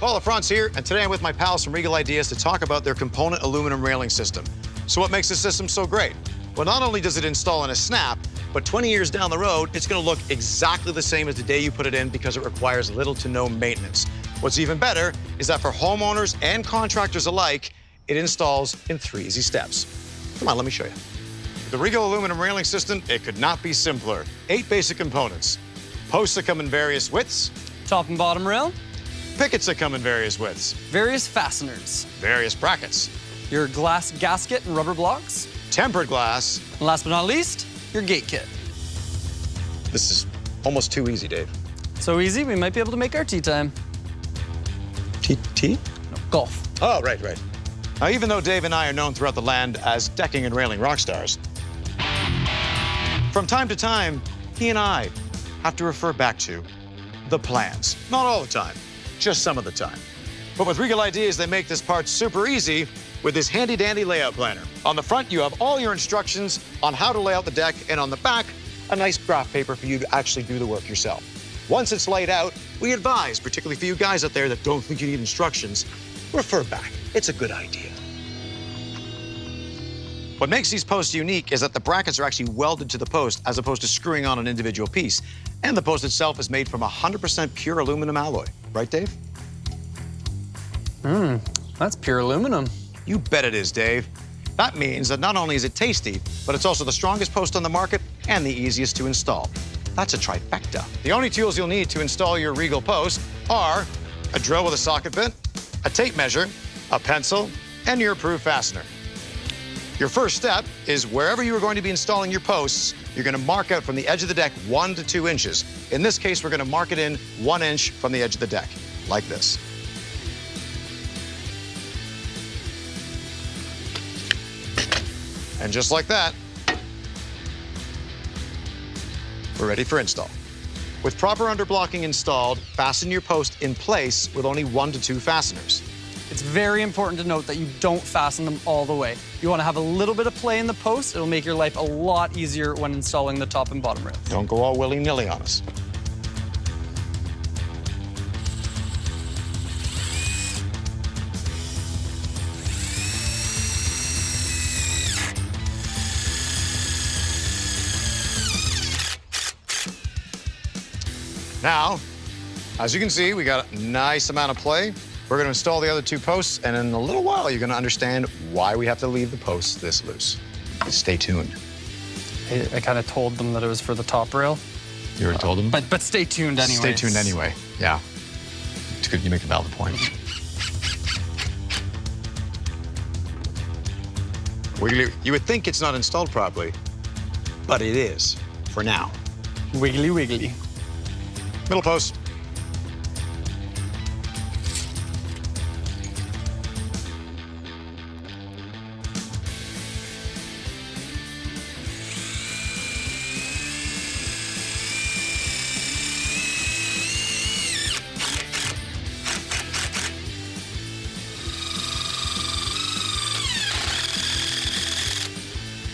Paul Lafrance here, and today I'm with my pals from Regal Ideas to talk about their component aluminum railing system. So what makes this system so great? Well, not only does it install in a snap, but 20 years down the road, it's gonna look exactly the same as the day you put it in because it requires little to no maintenance. What's even better is that for homeowners and contractors alike, it installs in 3 easy steps. Come on, let me show you. The Regal aluminum railing system, it could not be simpler. 8 basic components. Posts that come in various widths. Top and bottom rail. Pickets that come in various widths. Various fasteners. Various brackets. Your glass gasket and rubber blocks. Tempered glass. And last but not least, your gate kit. This is almost too easy, Dave. So easy, we might be able to make our tea time. Tea? No, golf. Oh, right. Now, even though Dave and I are known throughout the land as decking and railing rock stars, from time to time, he and I have to refer back to the plans. Not all the time, just some of the time. But with Regal Ideas, they make this part super easy with this handy-dandy layout planner. On the front, you have all your instructions on how to lay out the deck, and on the back, a nice graph paper for you to actually do the work yourself. Once it's laid out, we advise, particularly for you guys out there that don't think you need instructions, refer back. It's a good idea. What makes these posts unique is that the brackets are actually welded to the post as opposed to screwing on an individual piece. And the post itself is made from 100% pure aluminum alloy. Right, Dave? That's pure aluminum. You bet it is, Dave. That means that not only is it tasty, but it's also the strongest post on the market and the easiest to install. That's a trifecta. The only tools you'll need to install your Regal post are a drill with a socket bit, a tape measure, a pencil, and your approved fastener. Your first step is wherever you are going to be installing your posts, you're going to mark out from the edge of the deck 1 to 2 inches. In this case, we're going to mark it in 1 inch from the edge of the deck, like this. And just like that, we're ready for install. With proper underblocking installed, fasten your post in place with only 1 to 2 fasteners. It's very important to note that you don't fasten them all the way. You want to have a little bit of play in the post. It'll make your life a lot easier when installing the top and bottom rails. Don't go all willy-nilly on us. Now, as you can see, we got a nice amount of play. We're going to install the other 2 posts, and in a little while, you're going to understand why we have to leave the posts this loose. Stay tuned. I kind of told them that it was for the top rail. You already told them? But stay tuned anyway. Stay tuned anyway, yeah. It's good you make a valid point. You would think it's not installed properly, but it is, for now. Wiggly, wiggly. Middle post.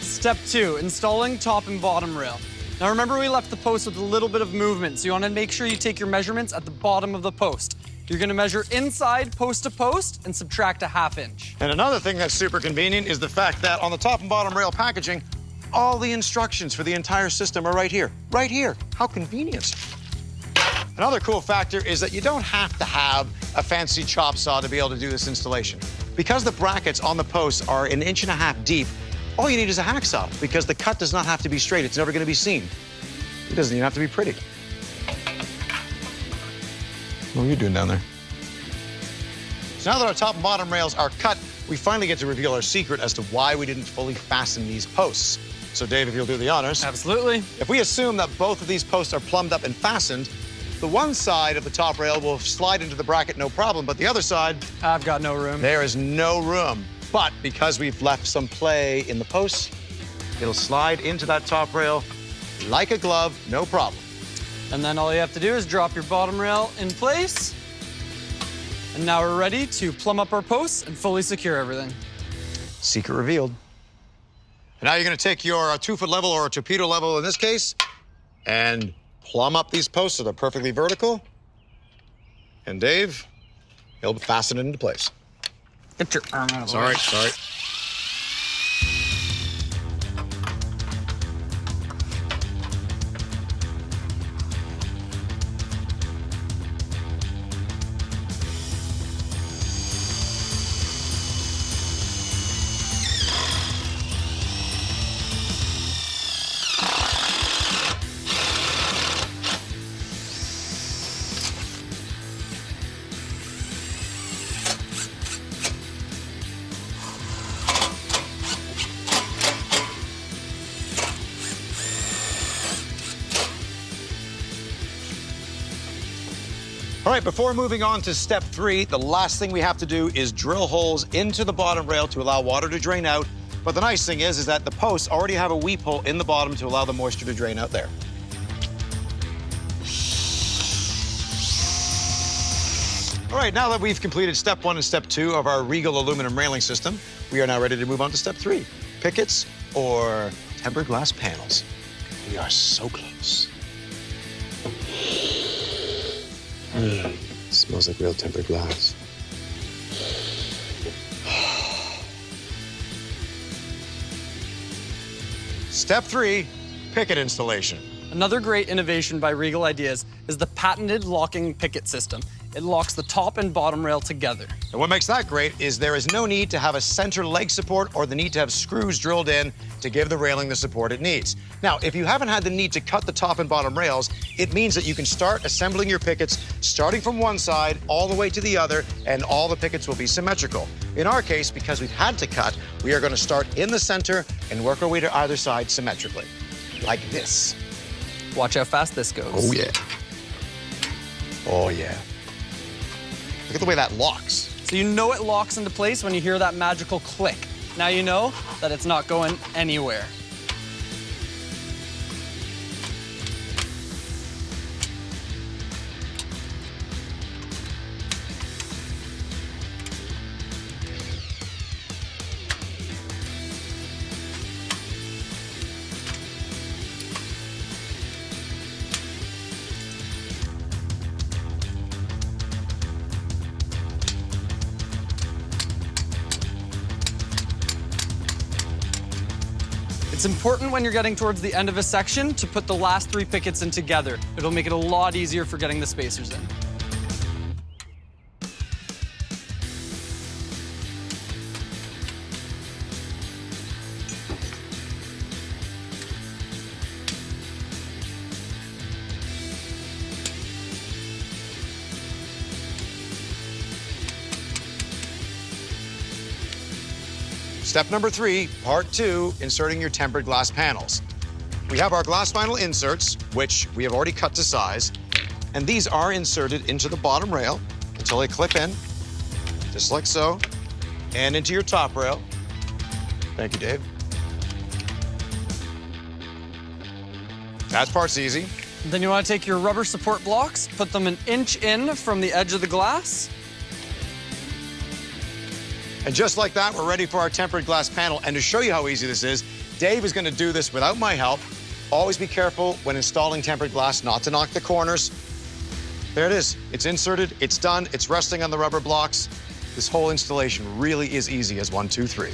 Step 2, installing top and bottom rail. Now remember, we left the post with a little bit of movement, so you want to make sure you take your measurements at the bottom of the post. You're going to measure inside post to post and subtract a ½ inch. And another thing that's super convenient is the fact that on the top and bottom rail packaging, all the instructions for the entire system are right here. Right here. How convenient. Another cool factor is that you don't have to have a fancy chop saw to be able to do this installation. Because the brackets on the posts are 1.5 inches deep, all you need is a hacksaw, because the cut does not have to be straight. It's never going to be seen. It doesn't even have to be pretty. What are you doing down there? So now that our top and bottom rails are cut, we finally get to reveal our secret as to why we didn't fully fasten these posts. So Dave, if you'll do the honors. Absolutely. If we assume that both of these posts are plumbed up and fastened, the one side of the top rail will slide into the bracket no problem, but the other side... I've got no room. There is no room. But because we've left some play in the posts, it'll slide into that top rail like a glove, no problem. And then all you have to do is drop your bottom rail in place. And now we're ready to plumb up our posts and fully secure everything. Secret revealed. And now you're going to take your 2-foot level, or a torpedo level in this case, and plumb up these posts so they're perfectly vertical. And Dave, It'll fasten it into place. Get your arm out of the way. Sorry. All right, before moving on to step 3, the last thing we have to do is drill holes into the bottom rail to allow water to drain out. But the nice thing is that the posts already have a weep hole in the bottom to allow the moisture to drain out there. All right, now that we've completed step 1 and step 2 of our Regal aluminum railing system, we are now ready to move on to step 3, pickets or tempered glass panels. We are so close. Smells like real tempered glass. Step 3, picket installation. Another great innovation by Regal Ideas is the patented locking picket system. It locks the top and bottom rail together. And what makes that great is there is no need to have a center leg support or the need to have screws drilled in to give the railing the support it needs. Now, if you haven't had the need to cut the top and bottom rails, it means that you can start assembling your pickets starting from one side all the way to the other, and all the pickets will be symmetrical. In our case, because we've had to cut, we are going to start in the center and work our way to either side symmetrically, like this. Watch how fast this goes. Oh, yeah. Oh, yeah. Look at the way that locks. So you know it locks into place when you hear that magical click. Now you know that it's not going anywhere. It's important when you're getting towards the end of a section to put the last 3 pickets in together. It'll make it a lot easier for getting the spacers in. Step number 3, part 2, inserting your tempered glass panels. We have our glass vinyl inserts, which we have already cut to size, and these are inserted into the bottom rail until they clip in, just like so, and into your top rail. Thank you, Dave. That part's easy. Then you want to take your rubber support blocks, put them 1 inch in from the edge of the glass. And just like that, we're ready for our tempered glass panel. And to show you how easy this is, Dave is going to do this without my help. Always be careful when installing tempered glass not to knock the corners. There it is. It's inserted, it's done, it's resting on the rubber blocks. This whole installation really is easy as 1, 2, 3.